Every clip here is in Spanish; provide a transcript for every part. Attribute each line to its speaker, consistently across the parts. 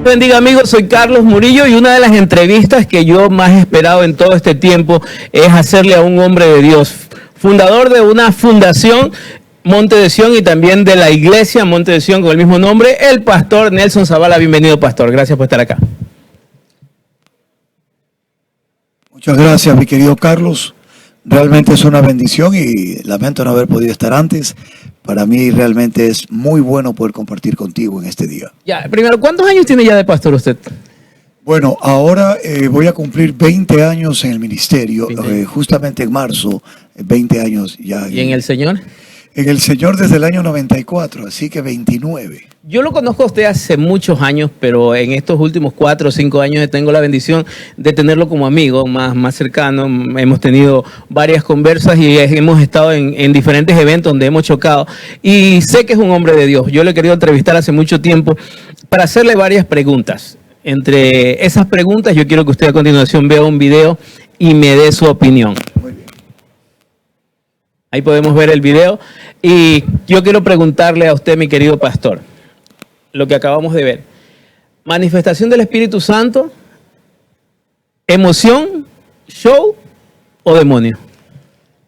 Speaker 1: Bendiga amigos, soy Carlos Murillo y una de las entrevistas que yo más he esperado en todo este tiempo es hacerle a un hombre de Dios, fundador de una fundación Monte de Sion y también de la iglesia Monte de Sion con el mismo nombre, el pastor Nelson Zavala. Bienvenido, pastor, gracias por estar acá.
Speaker 2: Muchas gracias, mi querido Carlos. Realmente es una bendición y lamento no haber podido estar antes. Para mí realmente es muy bueno poder compartir contigo en este día.
Speaker 1: Ya, primero, ¿cuántos años tiene ya de pastor usted?
Speaker 2: Bueno, ahora voy a cumplir 20 años en el ministerio, justamente en marzo, 20 años ya.
Speaker 1: ¿Y en el Señor?
Speaker 2: En el Señor desde el año 94, así que 29.
Speaker 1: Yo lo conozco a usted hace muchos años, pero en estos últimos 4 o 5 años tengo la bendición de tenerlo como amigo más cercano. Hemos tenido varias conversas y hemos estado en diferentes eventos donde hemos chocado. Y sé que es un hombre de Dios. Yo lo he querido entrevistar hace mucho tiempo para hacerle varias preguntas. Entre esas preguntas, yo quiero que usted a continuación vea un video y me dé su opinión.
Speaker 2: Muy bien.
Speaker 1: Ahí podemos ver el video. Y yo quiero preguntarle a usted, mi querido pastor, lo que acabamos de ver. ¿Manifestación del Espíritu Santo? ¿Emoción? ¿Show? ¿O demonio?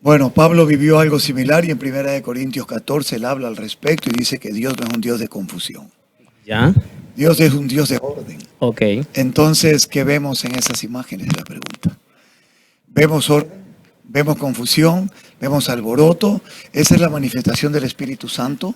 Speaker 2: Bueno, Pablo vivió algo similar y en 1 Corintios 14 él habla al respecto y dice que Dios no es un Dios de confusión.
Speaker 1: ¿Ya?
Speaker 2: Dios es un Dios de orden.
Speaker 1: Ok.
Speaker 2: Entonces, ¿qué vemos en esas imágenes? La pregunta. Vemos orden, vemos confusión, vemos alboroto. Esa es la manifestación del Espíritu Santo.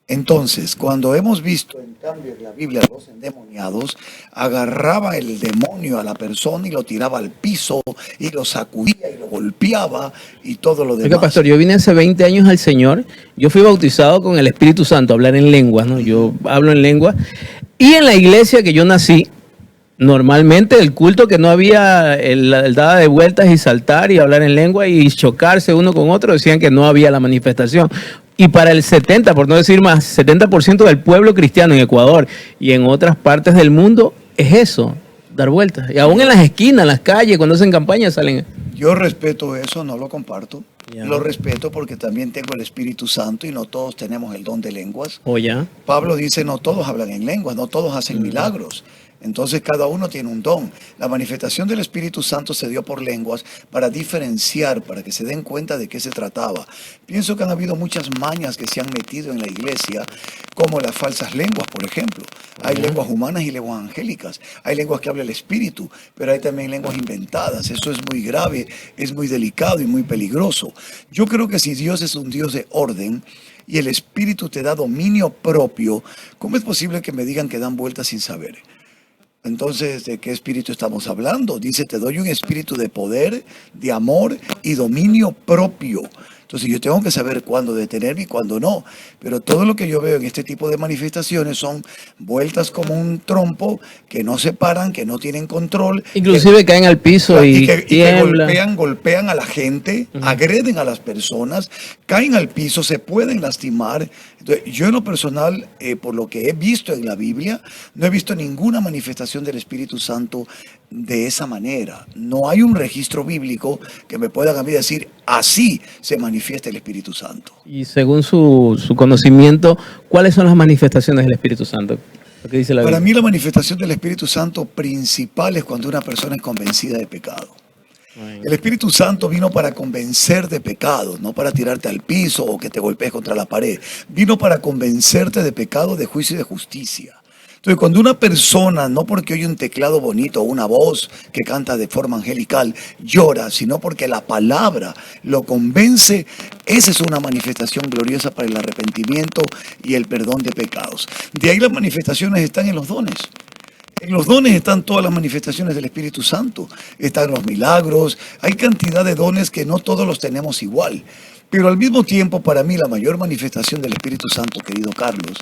Speaker 2: Entonces, cuando hemos visto en cambio en la Biblia a los endemoniados, agarraba el demonio a la persona y lo tiraba al piso y lo sacudía y lo golpeaba y todo lo demás.
Speaker 1: Oiga, pastor, yo vine hace 20 años al Señor. Yo fui bautizado con el Espíritu Santo, hablar en lenguas, ¿no? Yo hablo en lengua. Y en la iglesia que yo nací, normalmente el culto que no había el dada de vueltas y saltar y hablar en lengua y chocarse uno con otro, decían que no había la manifestación. Y para el 70, por no decir más, 70% del pueblo cristiano en Ecuador y en otras partes del mundo es eso, dar vueltas. Y aún en las esquinas, en las calles, cuando hacen campaña salen.
Speaker 2: Yo respeto eso, no lo comparto.
Speaker 1: Ya.
Speaker 2: Lo respeto porque también tengo el Espíritu Santo y no todos tenemos el don de lenguas.
Speaker 1: ¿O ya?
Speaker 2: Pablo dice, no todos hablan en lenguas, no todos hacen milagros. Entonces cada uno tiene un don. La manifestación del Espíritu Santo se dio por lenguas para diferenciar, para que se den cuenta de qué se trataba. Pienso que han habido muchas mañas que se han metido en la iglesia, como las falsas lenguas, por ejemplo. Hay lenguas humanas y lenguas angélicas. Hay lenguas que habla el Espíritu, pero hay también lenguas inventadas. Eso es muy grave, es muy delicado y muy peligroso. Yo creo que si Dios es un Dios de orden y el Espíritu te da dominio propio, ¿cómo es posible que me digan que dan vueltas sin saber? Entonces, ¿de qué espíritu estamos hablando? Dice, te doy un espíritu de poder, de amor y dominio propio. Entonces, yo tengo que saber cuándo detenerme y cuándo no. Pero todo lo que yo veo en este tipo de manifestaciones son vueltas como un trompo que no se paran, que no tienen control.
Speaker 1: Inclusive caen al piso y
Speaker 2: que golpean a la gente, agreden a las personas, caen al piso, se pueden lastimar. Entonces, yo en lo personal, por lo que he visto en la Biblia, no he visto ninguna manifestación del Espíritu Santo de esa manera. No hay un registro bíblico que me puedan a mí decir, así se manifiesta el Espíritu Santo.
Speaker 1: Y según su conocimiento, ¿cuáles son las manifestaciones del Espíritu Santo? Lo que dice la Biblia.
Speaker 2: Para mí la manifestación del Espíritu Santo principal es cuando una persona es convencida de pecado. El Espíritu Santo vino para convencer de pecado, no para tirarte al piso o que te golpees contra la pared. Vino para convencerte de pecado, de juicio y de justicia. Entonces, cuando una persona, no porque oye un teclado bonito o una voz que canta de forma angelical, llora, sino porque la palabra lo convence, esa es una manifestación gloriosa para el arrepentimiento y el perdón de pecados. De ahí las manifestaciones están en los dones. En los dones están todas las manifestaciones del Espíritu Santo. Están los milagros. Hay cantidad de dones que no todos los tenemos igual. Pero al mismo tiempo, para mí, la mayor manifestación del Espíritu Santo, querido Carlos,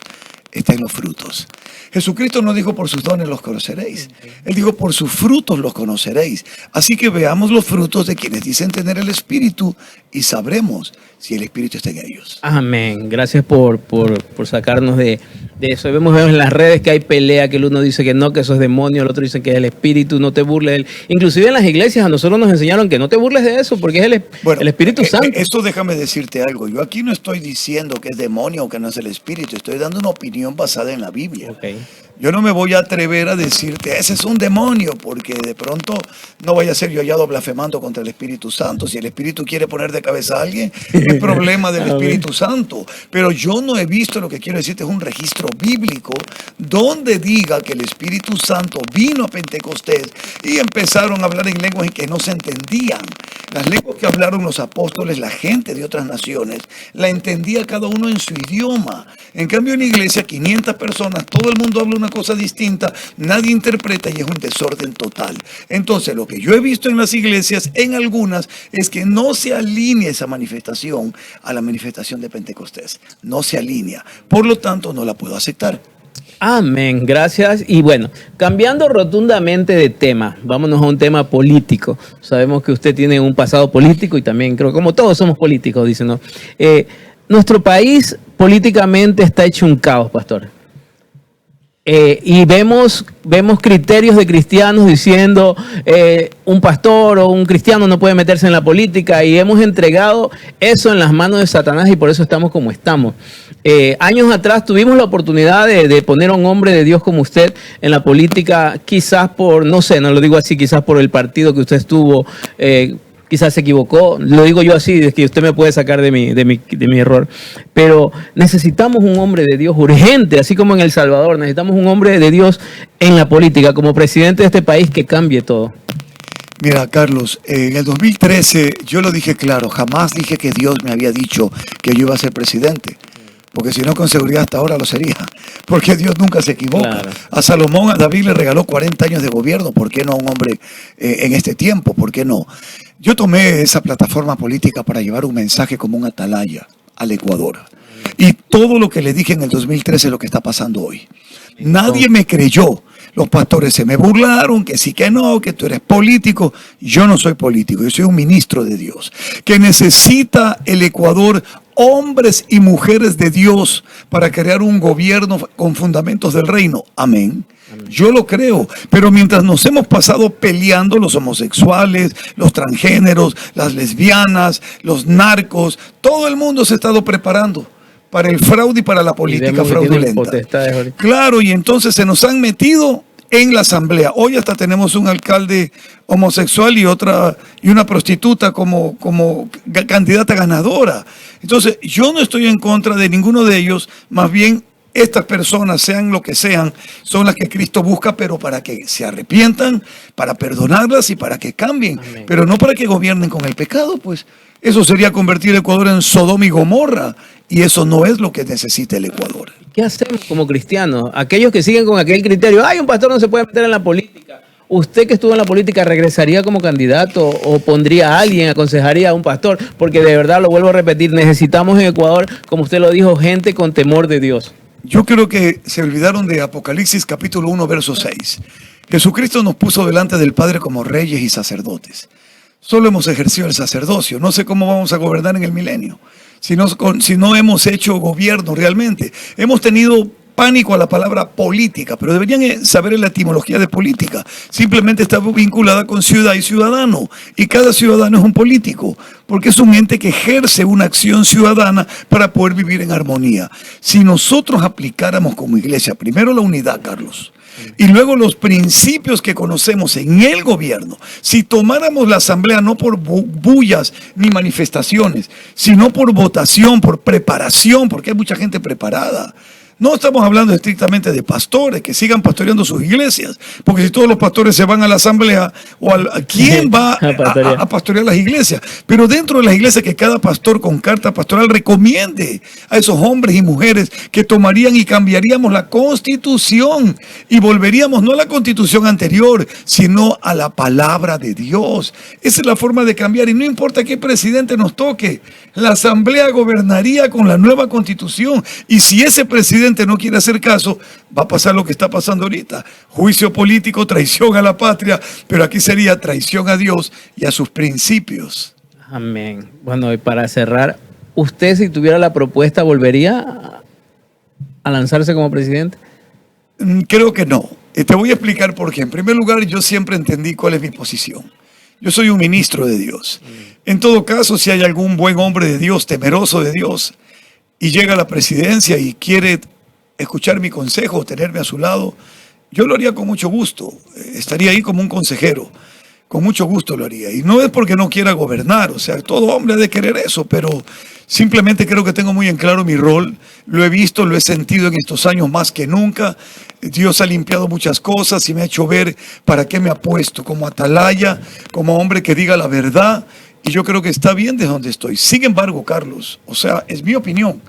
Speaker 2: está en los frutos. Jesucristo no dijo por sus dones los conoceréis. Él dijo por sus frutos los conoceréis. Así que veamos los frutos de quienes dicen tener el Espíritu y sabremos si el Espíritu está en ellos.
Speaker 1: Amén. Gracias por sacarnos de eso. Vemos en las redes que hay pelea, que el uno dice que no, que eso es demonio, el otro dice que es el Espíritu, no te burles de él. Inclusive en las iglesias a nosotros nos enseñaron que no te burles de eso porque es el Espíritu Santo.
Speaker 2: Esto déjame decirte algo. Yo aquí no estoy diciendo que es demonio o que no es el Espíritu. Estoy dando una opinión basada en la Biblia.
Speaker 1: Okay.
Speaker 2: Yo no me voy a atrever a decirte, ese es un demonio, porque de pronto no vaya a ser yo hallado blasfemando contra el Espíritu Santo. Si el Espíritu quiere poner de cabeza a alguien, es problema del Espíritu Santo. Pero yo no he visto, lo que quiero decirte, es un registro bíblico donde diga que el Espíritu Santo vino a Pentecostés y empezaron a hablar en lenguas en que no se entendían. Las lenguas que hablaron los apóstoles, la gente de otras naciones, la entendía cada uno en su idioma. En cambio, en la iglesia, 500 personas, todo el mundo habla una cosa distinta, nadie interpreta y es un desorden total. Entonces, lo que yo he visto en las iglesias, en algunas, es que no se alinea esa manifestación a la manifestación de Pentecostés. No se alinea. Por lo tanto, no la puedo aceptar.
Speaker 1: Amén, gracias. Y bueno, cambiando rotundamente de tema, vámonos a un tema político. Sabemos que usted tiene un pasado político y también creo que como todos somos políticos, dicen, ¿no? Nuestro país políticamente está hecho un caos, pastor. Y vemos criterios de cristianos diciendo un pastor o un cristiano no puede meterse en la política, y hemos entregado eso en las manos de Satanás y por eso estamos como estamos. Años atrás tuvimos la oportunidad de poner a un hombre de Dios como usted en la política, quizás por, no sé, no lo digo así, quizás por el partido que usted estuvo, quizás se equivocó, lo digo yo así, es que usted me puede sacar de mi error, pero necesitamos un hombre de Dios urgente, así como en El Salvador, necesitamos un hombre de Dios en la política, como presidente de este país, que cambie todo.
Speaker 2: Mira, Carlos, en el 2013 yo lo dije claro, jamás dije que Dios me había dicho que yo iba a ser presidente. Porque si no, con seguridad hasta ahora lo sería. Porque Dios nunca se equivoca. Claro. A Salomón, a David le regaló 40 años de gobierno. ¿Por qué no a un hombre en este tiempo? ¿Por qué no? Yo tomé esa plataforma política para llevar un mensaje como un atalaya al Ecuador. Y todo lo que le dije en el 2013 es lo que está pasando hoy. Nadie me creyó. Los pastores se me burlaron, que sí, que no, que tú eres político. Yo no soy político, yo soy un ministro de Dios. Que necesita el Ecuador hombres y mujeres de Dios para crear un gobierno con fundamentos del reino. Amén. Yo lo creo, pero mientras nos hemos pasado peleando los homosexuales, los transgéneros, las lesbianas, los narcos, todo el mundo se ha estado preparando para el fraude y para la política fraudulenta. Claro, y entonces se nos han metido en la asamblea. Hoy hasta tenemos un alcalde homosexual y una prostituta como candidata ganadora. Entonces, yo no estoy en contra de ninguno de ellos, más bien estas personas, sean lo que sean, son las que Cristo busca, pero para que se arrepientan, para perdonarlas y para que cambien. Amén. Pero no para que gobiernen con el pecado, pues. Eso sería convertir el Ecuador en Sodoma y Gomorra, y eso no es lo que necesita el Ecuador.
Speaker 1: ¿Qué hacemos como cristianos? Aquellos que siguen con aquel criterio, un pastor no se puede meter en la política. ¿Usted que estuvo en la política regresaría como candidato o pondría a alguien, aconsejaría a un pastor? Porque de verdad, lo vuelvo a repetir, necesitamos en Ecuador, como usted lo dijo, gente con temor de Dios.
Speaker 2: Yo creo que se olvidaron de Apocalipsis capítulo 1, verso 6. Jesucristo nos puso delante del Padre como reyes y sacerdotes. Solo hemos ejercido el sacerdocio. No sé cómo vamos a gobernar en el milenio. Si no hemos hecho gobierno realmente. Hemos tenido pánico a la palabra política, pero deberían saber la etimología de política. Simplemente está vinculada con ciudad y ciudadano. Y cada ciudadano es un político, porque es un ente que ejerce una acción ciudadana para poder vivir en armonía. Si nosotros aplicáramos como iglesia, primero la unidad, Carlos, y luego los principios que conocemos en el gobierno, si tomáramos la asamblea no por bullas ni manifestaciones, sino por votación, por preparación, porque hay mucha gente preparada. No estamos hablando estrictamente de pastores que sigan pastoreando sus iglesias, porque si todos los pastores se van a la asamblea, ¿quién va a pastorear las iglesias? Pero dentro de las iglesias, que cada pastor con carta pastoral recomiende a esos hombres y mujeres que tomarían y cambiaríamos la constitución y volveríamos no a la constitución anterior, sino a la palabra de Dios. Esa es la forma de cambiar, y no importa qué presidente nos toque, la asamblea gobernaría con la nueva constitución, y si ese presidente no quiere hacer caso, va a pasar lo que está pasando ahorita: juicio político, traición a la patria, pero aquí sería traición a Dios y a sus principios.
Speaker 1: Amén. Bueno, y para cerrar, ¿usted, si tuviera la propuesta, volvería a lanzarse como presidente?
Speaker 2: Creo que no. Te voy a explicar por qué. En primer lugar, yo siempre entendí cuál es mi posición. Yo soy un ministro de Dios. En todo caso, si hay algún buen hombre de Dios, temeroso de Dios, y llega a la presidencia y quiere escuchar mi consejo o tenerme a su lado, yo lo haría con mucho gusto. Estaría ahí como un consejero. Con mucho gusto lo haría. Y no es porque no quiera gobernar, o sea, todo hombre ha de querer eso, pero simplemente creo que tengo muy en claro mi rol. Lo he visto, lo he sentido en estos años más que nunca. Dios ha limpiado muchas cosas y me ha hecho ver para qué me ha puesto, como atalaya, como hombre que diga la verdad. Y yo creo que está bien de donde estoy. Sin embargo, Carlos, o sea, es mi opinión.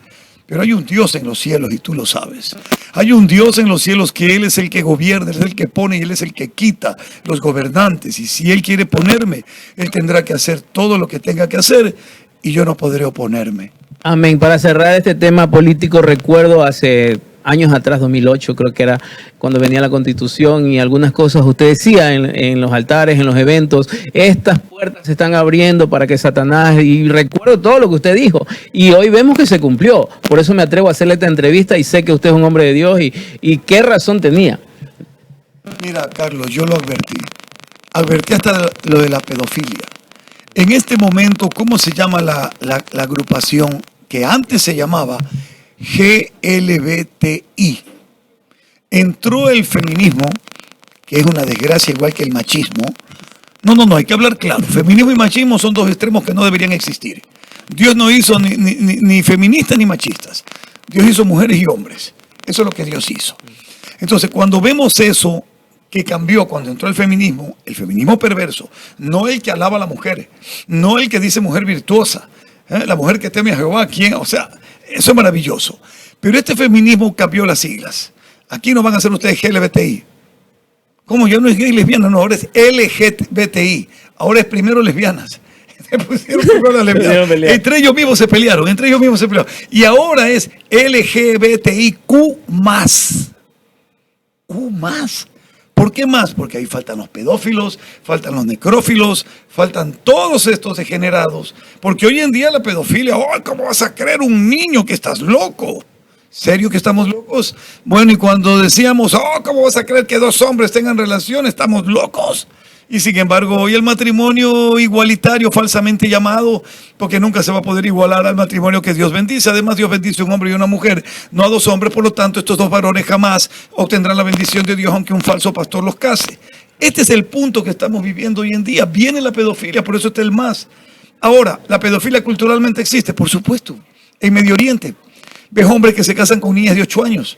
Speaker 2: Pero hay un Dios en los cielos y tú lo sabes. Hay un Dios en los cielos que Él es el que gobierna, Él es el que pone y Él es el que quita los gobernantes. Y si Él quiere ponerme, Él tendrá que hacer todo lo que tenga que hacer y yo no podré oponerme.
Speaker 1: Amén. Para cerrar este tema político, recuerdo hace años atrás, 2008 creo que era, cuando venía la Constitución y algunas cosas usted decía en los altares, en los eventos, estas puertas se están abriendo para que Satanás, y recuerdo todo lo que usted dijo, y hoy vemos que se cumplió. Por eso me atrevo a hacerle esta entrevista y sé que usted es un hombre de Dios y qué razón tenía.
Speaker 2: Mira, Carlos, yo lo advertí. Advertí hasta lo de la pedofilia. En este momento, ¿cómo se llama la agrupación que antes se llamaba GLBTI? Entró el feminismo, que es una desgracia igual que el machismo. No, hay que hablar claro. Feminismo y machismo son dos extremos que no deberían existir. Dios no hizo ni feministas ni machistas. Dios hizo mujeres y hombres. Eso es lo que Dios hizo. Entonces, cuando vemos eso que cambió cuando entró el feminismo perverso, no el que alaba a la mujer, no el que dice mujer virtuosa, la mujer que teme a Jehová, ¿quién? O sea, eso es maravilloso. Pero este feminismo cambió las siglas. Aquí no van a ser ustedes LGBTI. ¿Cómo? Ya no es gay y lesbiana, no, ahora es LGBTI. Ahora es primero lesbianas. Entre ellos mismos se pelearon. Y ahora es LGBTIQ+. Q+. ¿Por qué más? Porque ahí faltan los pedófilos, faltan los necrófilos, faltan todos estos degenerados. Porque hoy en día la pedofilia, ¿cómo vas a creer un niño que estás loco? ¿Serio que estamos locos? Bueno, y cuando decíamos, ¿cómo vas a creer que dos hombres tengan relación? Estamos locos. Y sin embargo, hoy el matrimonio igualitario falsamente llamado, porque nunca se va a poder igualar al matrimonio que Dios bendice. Además, Dios bendice a un hombre y una mujer, no a dos hombres. Por lo tanto, estos dos varones jamás obtendrán la bendición de Dios, aunque un falso pastor los case. Este es el punto que estamos viviendo hoy en día. Viene la pedofilia, por eso está el más. Ahora, ¿la pedofilia culturalmente existe? Por supuesto. En Medio Oriente, ves hombres que se casan con niñas de 8 años.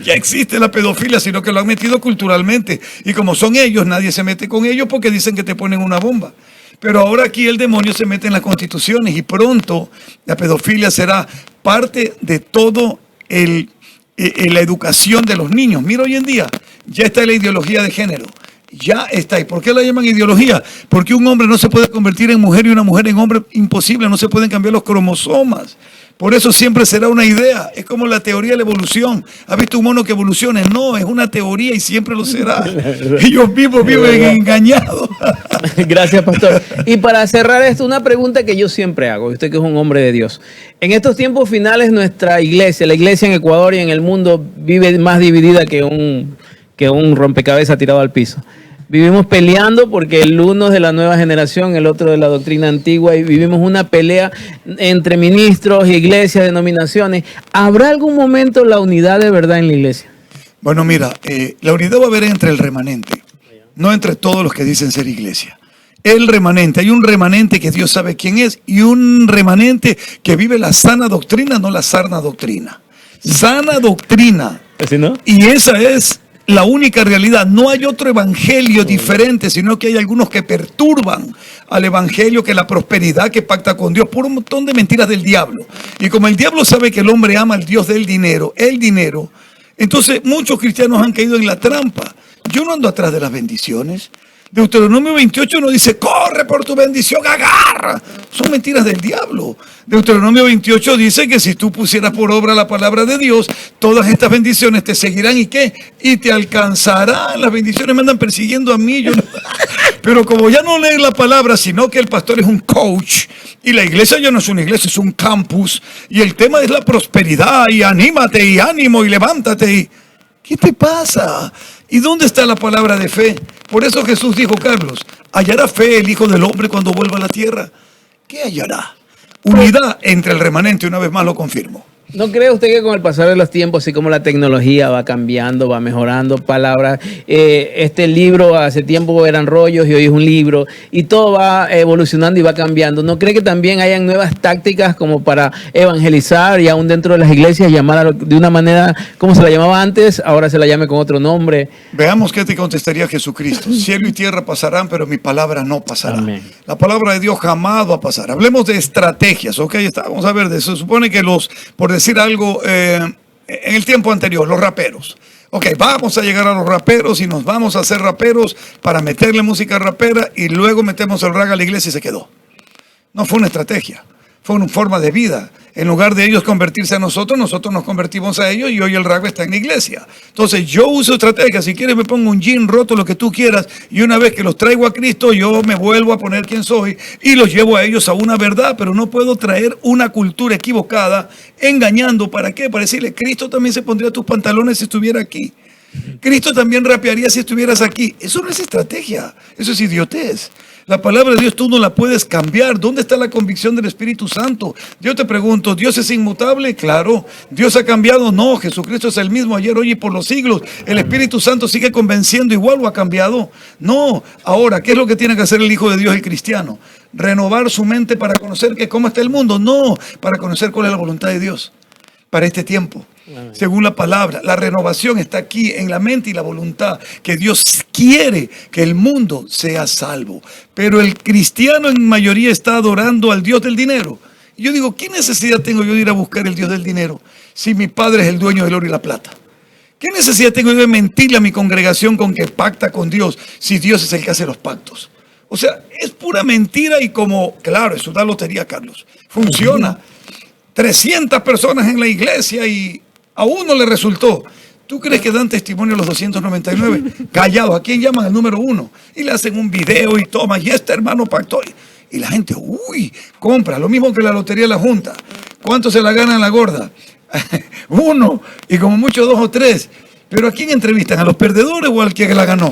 Speaker 2: Ya existe la pedofilia, sino que lo han metido culturalmente. Y como son ellos, nadie se mete con ellos porque dicen que te ponen una bomba. Pero ahora aquí el demonio se mete en las constituciones y pronto la pedofilia será parte de todo la educación de los niños. Mira, hoy en día ya está la ideología de género. Ya está. ¿Y por qué la llaman ideología? Porque un hombre no se puede convertir en mujer y una mujer en hombre. Imposible, no se pueden cambiar los cromosomas. Por eso siempre será una idea. Es como la teoría de la evolución. ¿Has visto un mono que evolucione? No, es una teoría y siempre lo será. Ellos mismos viven engañados.
Speaker 1: Gracias, pastor. Y para cerrar esto, una pregunta que yo siempre hago, usted que es un hombre de Dios. En estos tiempos finales, nuestra iglesia, la iglesia en Ecuador y en el mundo, vive más dividida que un rompecabezas tirado al piso. Vivimos peleando porque el uno es de la nueva generación, el otro de la doctrina antigua, y vivimos una pelea entre ministros, iglesias, denominaciones. ¿Habrá algún momento la unidad de verdad en la iglesia?
Speaker 2: Bueno, mira, la unidad va a haber entre el remanente, no entre todos los que dicen ser iglesia. El remanente, hay un remanente que Dios sabe quién es y un remanente que vive la sana doctrina, no la sarna doctrina. Sana doctrina.
Speaker 1: ¿Así no?
Speaker 2: Y esa es la única realidad. No hay otro evangelio diferente, sino que hay algunos que perturban al evangelio, que la prosperidad, que pacta con Dios, por un montón de mentiras del diablo. Y como el diablo sabe que el hombre ama al Dios del dinero, entonces muchos cristianos han caído en la trampa. Yo no ando atrás de las bendiciones. Deuteronomio 28 nos dice, corre por tu bendición, agarra. Son mentiras del diablo. Deuteronomio 28 dice que si tú pusieras por obra la palabra de Dios, todas estas bendiciones te seguirán y ¿qué? Y te alcanzarán. Las bendiciones me andan persiguiendo a mí. Pero como ya no leen la palabra, sino que el pastor es un coach y la iglesia ya no es una iglesia, es un campus. Y el tema es la prosperidad y anímate y ánimo y levántate. ¿Qué te pasa? ¿Y dónde está la palabra de fe? Por eso Jesús dijo, Carlos, ¿hallará fe el Hijo del Hombre cuando vuelva a la tierra? ¿Qué hallará? Unidad entre el remanente, una vez más lo confirmo.
Speaker 1: ¿No cree usted que con el pasar de los tiempos, así como la tecnología va cambiando, va mejorando palabras, este libro hace tiempo eran rollos y hoy es un libro, y todo va evolucionando y va cambiando? ¿No cree que también hayan nuevas tácticas como para evangelizar y aún dentro de las iglesias llamar de una manera como se la llamaba antes, ahora se la llame con otro nombre?
Speaker 2: Veamos qué te contestaría Jesucristo. Cielo y tierra pasarán, pero mi palabra no pasará.
Speaker 1: Amén.
Speaker 2: La palabra de Dios jamás va a pasar. Hablemos de estrategias, ¿ok? Vamos a ver, se supone que por decir algo, en el tiempo anterior, los raperos. Ok, vamos a llegar a los raperos y nos vamos a hacer raperos para meterle música rapera y luego metemos el rag a la iglesia y se quedó. No fue una estrategia, fue una forma de vida. En lugar de ellos convertirse a nosotros nos convertimos a ellos y hoy el rap está en la iglesia. Entonces yo uso estrategias. Si quieres me pongo un jean roto, lo que tú quieras, y una vez que los traigo a Cristo, yo me vuelvo a poner quien soy y los llevo a ellos a una verdad, pero no puedo traer una cultura equivocada, engañando. ¿Para qué? Para decirle, Cristo también se pondría tus pantalones si estuviera aquí. Cristo también rapearía si estuvieras aquí. Eso no es estrategia, eso es idiotez. La palabra de Dios tú no la puedes cambiar. ¿Dónde está la convicción del Espíritu Santo? Yo te pregunto, ¿Dios es inmutable? Claro. ¿Dios ha cambiado? No. Jesucristo es el mismo ayer, hoy y por los siglos. ¿El Espíritu Santo sigue convenciendo igual o ha cambiado? No. Ahora, ¿qué es lo que tiene que hacer el Hijo de Dios, el cristiano? ¿Renovar su mente para conocer cómo está el mundo? No. Para conocer cuál es la voluntad de Dios para este tiempo. Según la palabra, la renovación está aquí en la mente y la voluntad, que Dios quiere que el mundo sea salvo. Pero el cristiano en mayoría está adorando al Dios del dinero. Y yo digo, ¿qué necesidad tengo yo de ir a buscar el Dios del dinero si mi padre es el dueño del oro y la plata? ¿Qué necesidad tengo yo de mentirle a mi congregación con que pacta con Dios si Dios es el que hace los pactos? O sea, es pura mentira y claro, es una lotería, Carlos. Funciona. 300 personas en la iglesia y a uno le resultó. ¿Tú crees que dan testimonio los 299? Callados. ¿A quién llaman el número 1? Y le hacen un video y toma, y este hermano pactó. Y la gente, compra. Lo mismo que la lotería de la Junta. ¿Cuánto se la gana en la gorda? 1. Y como mucho 2 o 3. ¿Pero a quién entrevistan? ¿A los perdedores o al que la ganó?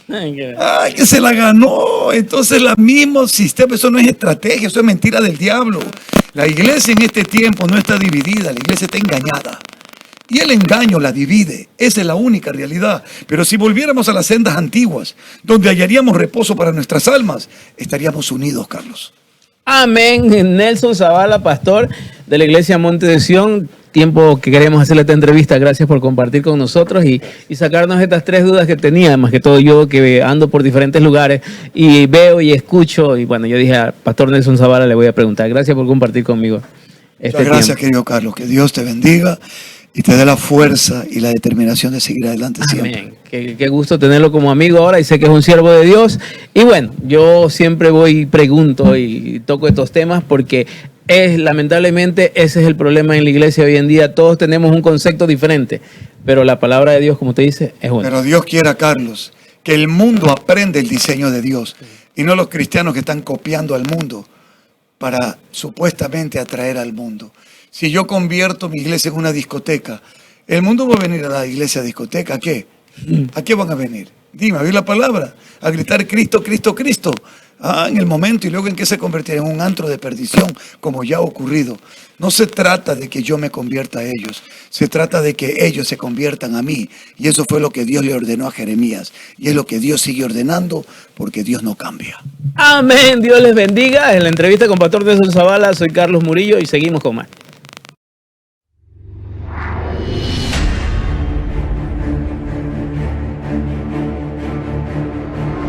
Speaker 2: ¡Ay, que se la ganó! Entonces, el mismo sistema, eso no es estrategia, eso es mentira del diablo. La iglesia en este tiempo no está dividida, la iglesia está engañada. Y el engaño la divide, esa es la única realidad. Pero si volviéramos a las sendas antiguas, donde hallaríamos reposo para nuestras almas, estaríamos unidos, Carlos.
Speaker 1: Amén. Nelson Zavala, pastor de la iglesia Monte de Sion. Tiempo que queremos hacerle esta entrevista. Gracias por compartir con nosotros y sacarnos estas 3 dudas que tenía. Más que todo yo que ando por diferentes lugares y veo y escucho. Y bueno, yo dije a pastor Nelson Zavala le voy a preguntar. Gracias por compartir conmigo
Speaker 2: Muchas gracias, querido Carlos. Que Dios te bendiga y te dé la fuerza y la determinación de seguir adelante siempre.
Speaker 1: Amén. Qué gusto tenerlo como amigo ahora y sé que es un siervo de Dios. Y bueno, yo siempre voy y pregunto y toco estos temas porque lamentablemente ese es el problema en la iglesia hoy en día. Todos tenemos un concepto diferente, pero la palabra de Dios, como usted dice, es buena.
Speaker 2: Pero Dios quiera, Carlos, que el mundo aprenda el diseño de Dios y no los cristianos que están copiando al mundo para supuestamente atraer al mundo. Si yo convierto mi iglesia en una discoteca, el mundo va a venir a la iglesia discoteca. ¿A qué? ¿A qué van a venir? Dime, a ver la palabra, a gritar Cristo, Cristo, Cristo. En el momento y luego en que se convertirá en un antro de perdición, como ya ha ocurrido. No se trata de que yo me convierta a ellos, se trata de que ellos se conviertan a mí. Y eso fue lo que Dios le ordenó a Jeremías. Y es lo que Dios sigue ordenando, porque Dios no cambia.
Speaker 1: Amén, Dios les bendiga. En la entrevista con Pastor Nelson Zavala, soy Carlos Murillo y seguimos con más.